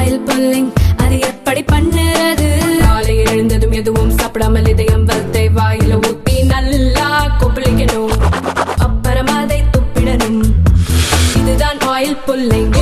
Oil pulling அது எப்படி பண்ணுறது? காலையில் எழுந்ததும் எதுவும் சாப்பிடாமல் இதயம் வளத்தை வாயில ஊத்தி நல்லா கொப்பளிக்கணும், அப்புறம் அதை துப்பிடணும். இதுதான் ஆயில் புல்லிங்.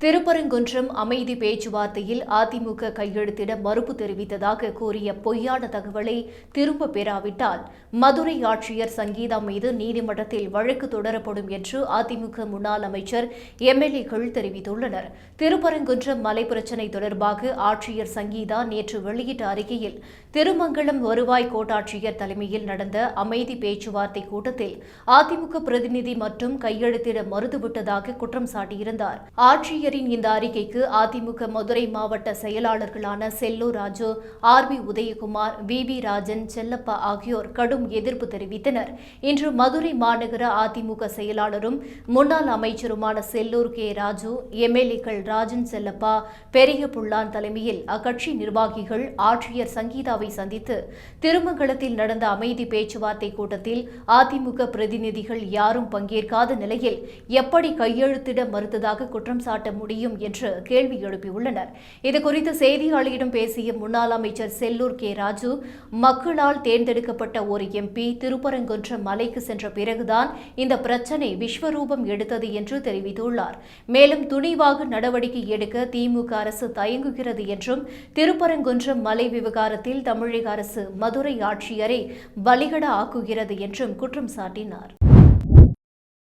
திருப்பரங்குன்றம் அமைதி பேச்சுவார்த்தையில் அதிமுக கையெழுத்திட மறுப்பு தெரிவித்ததாக கூறிய பொய்யான தகவலை திரும்ப பெறாவிட்டால் மதுரை ஆட்சியர் சங்கீதா மீது நீதிமன்றத்தில் வழக்கு தொடரப்படும் என்று அதிமுக முன்னாள் அமைச்சர் எம்எல்ஏக்கள் தெரிவித்துள்ளனர். திருப்பரங்குன்றம் மலை பிரச்சினை தொடர்பாக ஆட்சியர் சங்கீதா நேற்று வெளியிட்ட அறிக்கையில் திருமங்கலம் வருவாய் கோட்டாட்சியர் தலைமையில் நடந்த அமைதி பேச்சுவார்த்தை கூட்டத்தில் அதிமுக பிரதிநிதி மற்றும் கையெழுத்திட மறுத்துவிட்டதாக குற்றம் சாட்டியிருந்தார். ஆட்சியரின் இந்த அறிக்கைக்கு அதிமுக மதுரை மாவட்ட செயலாளர்களான செல்லூர் ராஜு, ஆர்.பி. உதயகுமார், வி.வி. ராஜன், செல்லப்பா ஆகியோர் கடும் எதிர்ப்பு தெரிவித்தனர். இன்று மதுரை மாநகர அதிமுக செயலாளரும் முன்னாள் அமைச்சருமான செல்லூர் கே. ராஜு, எம்எல்ஏக்கள் ராஜன், செல்லப்பா, பெரிய புல்லான் தலைமையில் அக்கட்சி நிர்வாகிகள் ஆட்சியர் சங்கீதாவை சந்தித்து திருமங்கலத்தில் நடந்த அமைதி பேச்சுவார்த்தை கூட்டத்தில் அதிமுக பிரதிநிதிகள் யாரும் பங்கேற்காத நிலையில் எப்படி கையெழுத்திட மறுத்ததாக குற்றம் சாட்ட முடியும் என்று கேள்வி எழுப்பியுள்ளனர். இதுகுறித்து செய்தியாளர்களிடம் பேசிய முன்னாள் அமைச்சர் செல்லூர் கே. ராஜு, மக்களால் தேர்ந்தெடுக்கப்பட்ட ஒரு எம்பி திருப்பரங்குன்றம் மலைக்கு சென்ற பிறகுதான் இந்த பிரச்சினை விஸ்வரூபம் எடுத்தது என்று தெரிவித்துள்ளார். மேலும் துணிவாக நடவடிக்கை எடுக்க திமுக அரசு தயங்குகிறது என்றும் திருப்பரங்குன்றம் மலை விவகாரத்தில் தமிழக அரசு மதுரை ஆட்சியரை பலிகடா ஆக்குகிறது என்றும் குற்றம் சாட்டினார்.